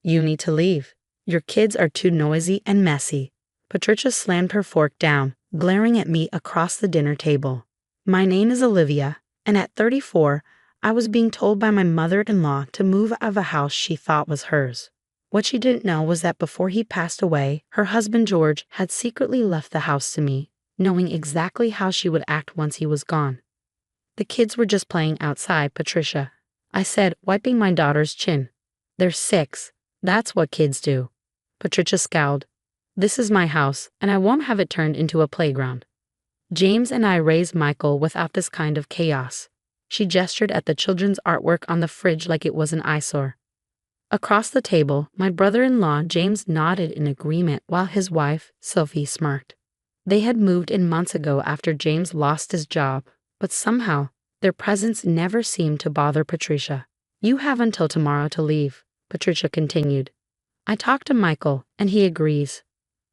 You need to leave. Your kids are too noisy and messy. Patricia slammed her fork down, glaring at me across the dinner table. My name is Olivia, and at 34, I was being told by my mother-in-law to move out of a house she thought was hers. What she didn't know was that before he passed away, her husband George had secretly left the house to me, knowing exactly how she would act once he was gone. The kids were just playing outside, Patricia, I said, wiping my daughter's chin. They're 6. That's what kids do. Patricia scowled. This is my house, and I won't have it turned into a playground. James and I raised Michael without this kind of chaos. She gestured at the children's artwork on the fridge like it was an eyesore. Across the table, my brother-in-law James nodded in agreement while his wife, Sophie, smirked. They had moved in months ago after James lost his job, but somehow, their presence never seemed to bother Patricia. You have until tomorrow to leave, Patricia continued. I talked to Michael, and he agrees.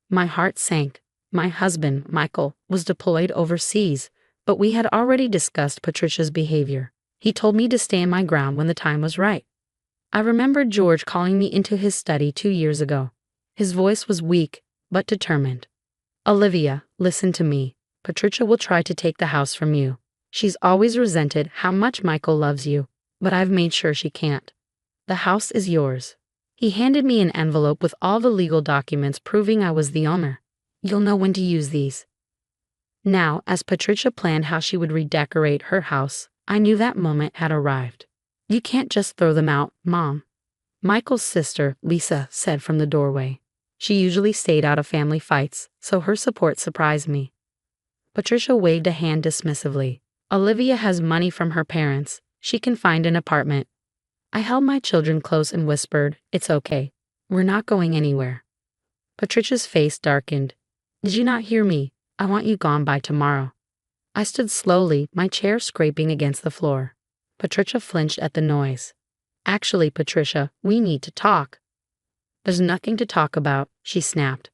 My heart sank. My husband, Michael, was deployed overseas, but we had already discussed Patricia's behavior. He told me to stand my ground when the time was right. I remembered George calling me into his study 2 years ago. His voice was weak, but determined. Olivia, listen to me. Patricia will try to take the house from you. She's always resented how much Michael loves you, but I've made sure she can't. The house is yours. He handed me an envelope with all the legal documents proving I was the owner. You'll know when to use these. Now, as Patricia planned how she would redecorate her house, I knew that moment had arrived. You can't just throw them out, Mom. Michael's sister, Lisa, said from the doorway. She usually stayed out of family fights, so her support surprised me. Patricia waved a hand dismissively. Olivia has money from her parents. She can find an apartment. I held my children close and whispered, It's okay. We're not going anywhere. Patricia's face darkened. Did you not hear me? I want you gone by tomorrow. I stood slowly, my chair scraping against the floor. Patricia flinched at the noise. Actually, Patricia, we need to talk. There's nothing to talk about, she snapped.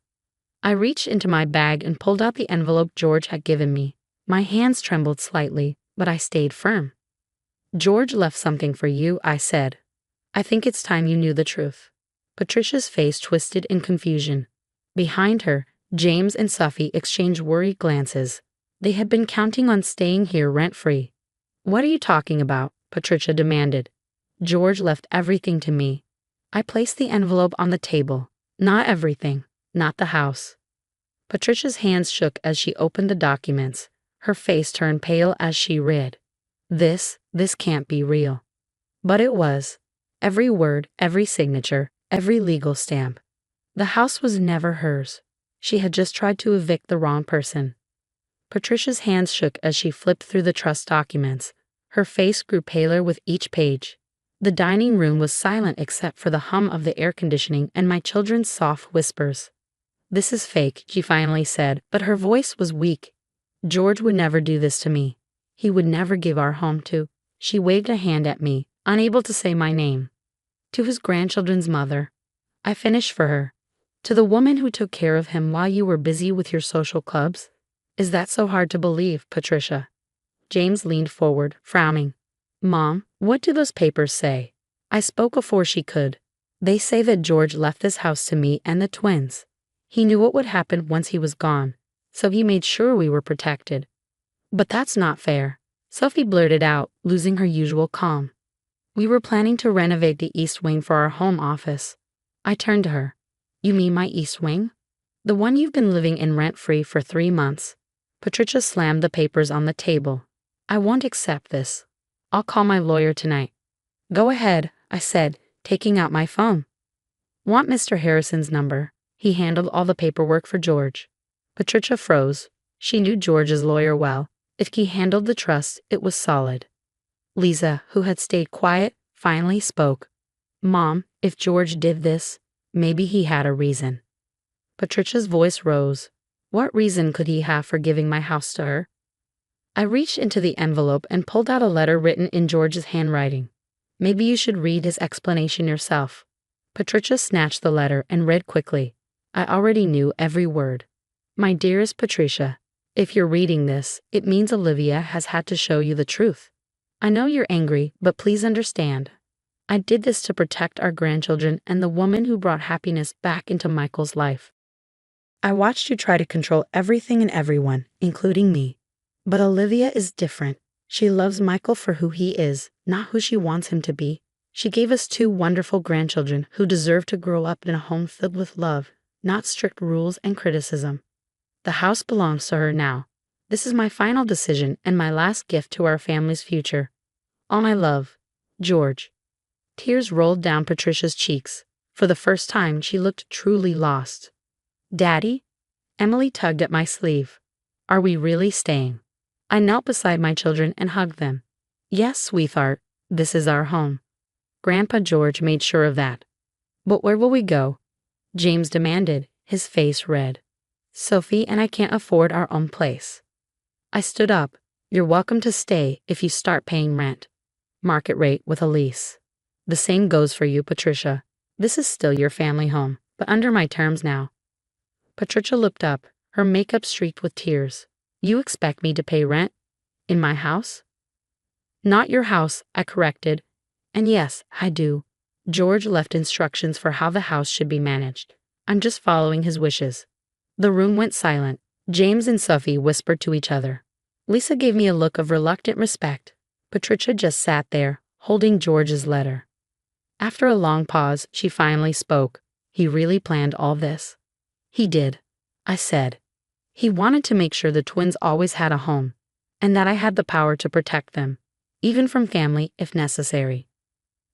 I reached into my bag and pulled out the envelope George had given me. My hands trembled slightly, but I stayed firm. George left something for you, I said. I think it's time you knew the truth. Patricia's face twisted in confusion. Behind her, James and Sophie exchanged worried glances. They had been counting on staying here rent-free. What are you talking about? Patricia demanded. George left everything to me. I placed the envelope on the table. Not everything, not the house. Patricia's hands shook as she opened the documents. Her face turned pale as she read. This can't be real. But it was. Every word, every signature, every legal stamp. The house was never hers. She had just tried to evict the wrong person. Patricia's hands shook as she flipped through the trust documents. Her face grew paler with each page. The dining room was silent except for the hum of the air conditioning and my children's soft whispers. This is fake, she finally said, but her voice was weak. George would never do this to me. He would never give our home to. She waved a hand at me, unable to say my name. To his grandchildren's mother. I finished for her. To the woman who took care of him while you were busy with your social clubs. Is that so hard to believe, Patricia? James leaned forward, frowning. Mom, what do those papers say? I spoke before she could. They say that George left this house to me and the twins. He knew what would happen once he was gone, so he made sure we were protected. But that's not fair, Sophie blurted out, losing her usual calm. We were planning to renovate the East Wing for our home office. I turned to her. You mean my East Wing? The one you've been living in rent-free for 3 months. Patricia slammed the papers on the table. I won't accept this. I'll call my lawyer tonight. Go ahead, I said, taking out my phone. Want Mr. Harrison's number? He handled all the paperwork for George. Patricia froze. She knew George's lawyer well. If he handled the trust, it was solid. Lisa, who had stayed quiet, finally spoke. Mom, if George did this, maybe he had a reason. Patricia's voice rose. What reason could he have for giving my house to her? I reached into the envelope and pulled out a letter written in George's handwriting. Maybe you should read his explanation yourself. Patricia snatched the letter and read quickly. I already knew every word. My dearest Patricia, if you're reading this, it means Olivia has had to show you the truth. I know you're angry, but please understand. I did this to protect our grandchildren and the woman who brought happiness back into Michael's life. I watched you try to control everything and everyone, including me. But Olivia is different. She loves Michael for who he is, not who she wants him to be. She gave us 2 wonderful grandchildren who deserve to grow up in a home filled with love, not strict rules and criticism. The house belongs to her now. This is my final decision and my last gift to our family's future. All my love, George. Tears rolled down Patricia's cheeks. For the first time, she looked truly lost. Daddy? Emily tugged at my sleeve. Are we really staying? I knelt beside my children and hugged them. Yes, sweetheart, this is our home. Grandpa George made sure of that. But where will we go? James demanded, his face red. Sophie and I can't afford our own place. I stood up. You're welcome to stay if you start paying rent. Market rate with a lease. The same goes for you, Patricia. This is still your family home, but under my terms now. Patricia looked up, her makeup streaked with tears. You expect me to pay rent? In my house? Not your house, I corrected. And yes, I do. George left instructions for how the house should be managed. I'm just following his wishes. The room went silent. James and Sophie whispered to each other. Lisa gave me a look of reluctant respect. Patricia just sat there, holding George's letter. After a long pause, she finally spoke. He really planned all this. He did, I said. He wanted to make sure the twins always had a home, and that I had the power to protect them, even from family if necessary.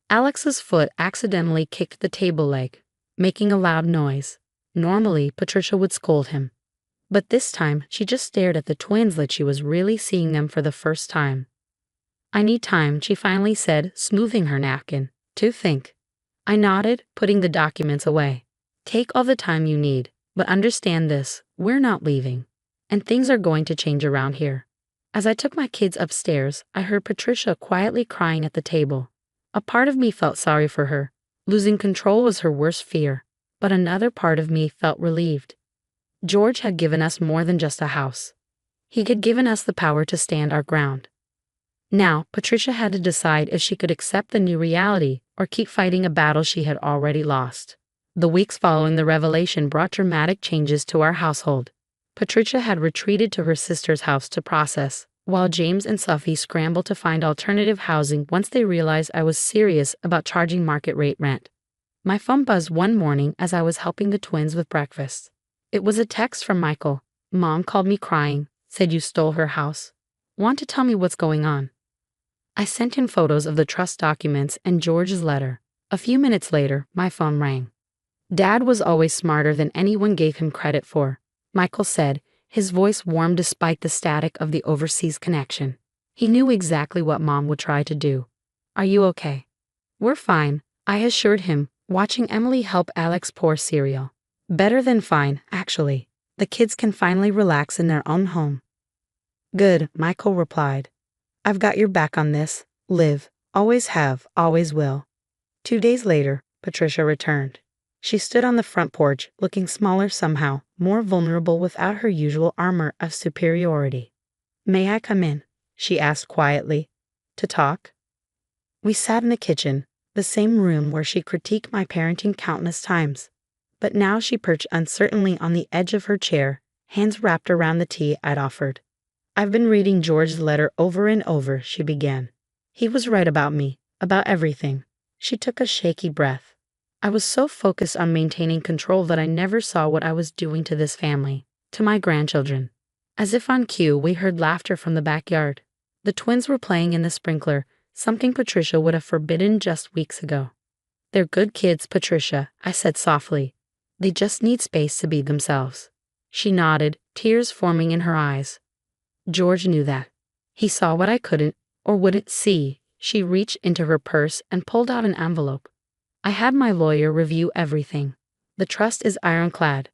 Alex's foot accidentally kicked the table leg, making a loud noise. Normally, Patricia would scold him. But this time, she just stared at the twins like she was really seeing them for the first time. I need time, she finally said, smoothing her napkin. To think. I nodded, putting the documents away. Take all the time you need, but understand this, we're not leaving. And things are going to change around here. As I took my kids upstairs, I heard Patricia quietly crying at the table. A part of me felt sorry for her. Losing control was her worst fear, but another part of me felt relieved. George had given us more than just a house. He had given us the power to stand our ground. Now, Patricia had to decide if she could accept the new reality or keep fighting a battle she had already lost. The weeks following the revelation brought dramatic changes to our household. Patricia had retreated to her sister's house to process, while James and Sophie scrambled to find alternative housing once they realized I was serious about charging market rate rent. My phone buzzed one morning as I was helping the twins with breakfast. It was a text from Michael. Mom called me crying, said you stole her house. Want to tell me what's going on? I sent him photos of the trust documents and George's letter. A few minutes later, my phone rang. Dad was always smarter than anyone gave him credit for, Michael said, his voice warm despite the static of the overseas connection. He knew exactly what Mom would try to do. Are you okay? We're fine, I assured him, watching Emily help Alex pour cereal. Better than fine, actually. The kids can finally relax in their own home. Good, Michael replied. I've got your back on this, Liv. Always have, always will. 2 days later, Patricia returned. She stood on the front porch, looking smaller somehow, more vulnerable without her usual armor of superiority. May I come in? She asked quietly. To talk? We sat in the kitchen, the same room where she critiqued my parenting countless times. But now she perched uncertainly on the edge of her chair, hands wrapped around the tea I'd offered. I've been reading George's letter over and over, she began. He was right about me, about everything. She took a shaky breath. I was so focused on maintaining control that I never saw what I was doing to this family, to my grandchildren. As if on cue, we heard laughter from the backyard. The twins were playing in the sprinkler, something Patricia would have forbidden just weeks ago. They're good kids, Patricia, I said softly. They just need space to be themselves. She nodded, tears forming in her eyes. George knew that. He saw what I couldn't, or wouldn't see. She reached into her purse and pulled out an envelope. I had my lawyer review everything. The trust is ironclad.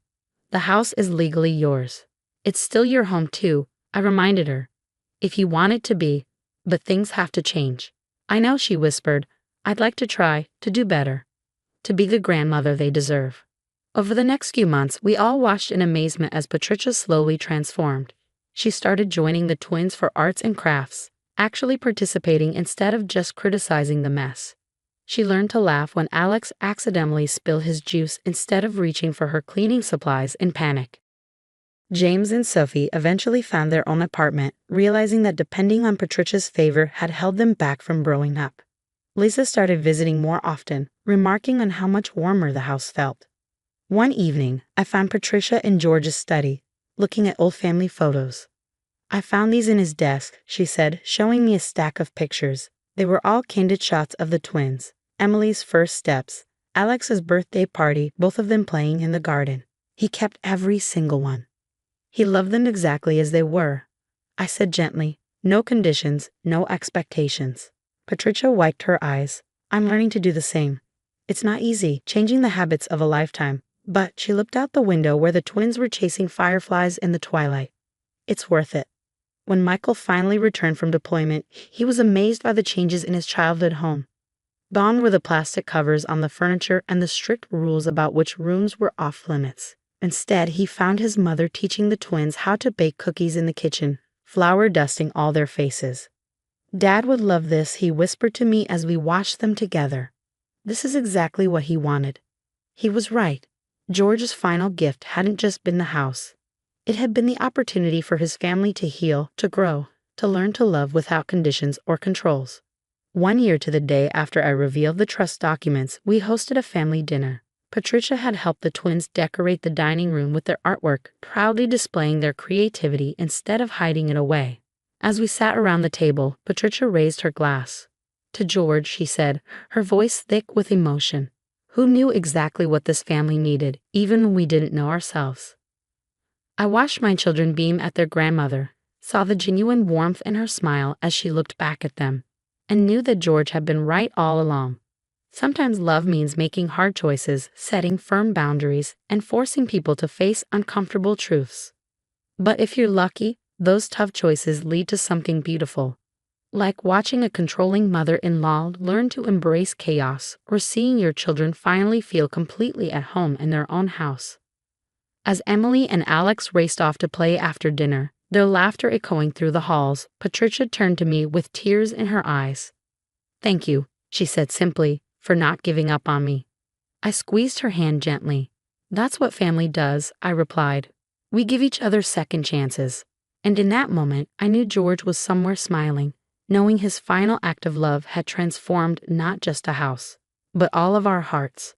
The house is legally yours. It's still your home too, I reminded her. If you want it to be, but things have to change. I know, she whispered. I'd like to try to do better. To be the grandmother they deserve. Over the next few months, we all watched in amazement as Patricia slowly transformed. She started joining the twins for arts and crafts, actually participating instead of just criticizing the mess. She learned to laugh when Alex accidentally spilled his juice instead of reaching for her cleaning supplies in panic. James and Sophie eventually found their own apartment, realizing that depending on Patricia's favor had held them back from growing up. Lisa started visiting more often, remarking on how much warmer the house felt. One evening, I found Patricia in George's study, looking at old family photos. "I found these in his desk," she said, showing me a stack of pictures. They were all candid shots of the twins, Emily's first steps, Alex's birthday party, both of them playing in the garden. He kept every single one. He loved them exactly as they were. I said gently, "No conditions, no expectations." Patricia wiped her eyes. "I'm learning to do the same. It's not easy, changing the habits of a lifetime, but," she looked out the window where the twins were chasing fireflies in the twilight, "it's worth it." When Michael finally returned from deployment, he was amazed by the changes in his childhood home. Gone were the plastic covers on the furniture and the strict rules about which rooms were off limits. Instead, he found his mother teaching the twins how to bake cookies in the kitchen, flour dusting all their faces. "Dad would love this," he whispered to me as we watched them together. This is exactly what he wanted. He was right. George's final gift hadn't just been the house. It had been the opportunity for his family to heal, to grow, to learn to love without conditions or controls. 1 year to the day after I revealed the trust documents, we hosted a family dinner. Patricia had helped the twins decorate the dining room with their artwork, proudly displaying their creativity instead of hiding it away. As we sat around the table, Patricia raised her glass. "To George," she said, her voice thick with emotion, who knew exactly what this family needed, even when we didn't know ourselves. I watched my children beam at their grandmother, saw the genuine warmth in her smile as she looked back at them, and knew that George had been right all along. Sometimes love means making hard choices, setting firm boundaries, and forcing people to face uncomfortable truths. But if you're lucky, those tough choices lead to something beautiful. Like watching a controlling mother-in-law learn to embrace chaos, or seeing your children finally feel completely at home in their own house. As Emily and Alex raced off to play after dinner, their laughter echoing through the halls, Patricia turned to me with tears in her eyes. "Thank you," she said simply, "for not giving up on me." I squeezed her hand gently. "That's what family does," I replied. "We give each other second chances." And in that moment, I knew George was somewhere smiling, knowing his final act of love had transformed not just a house, but all of our hearts.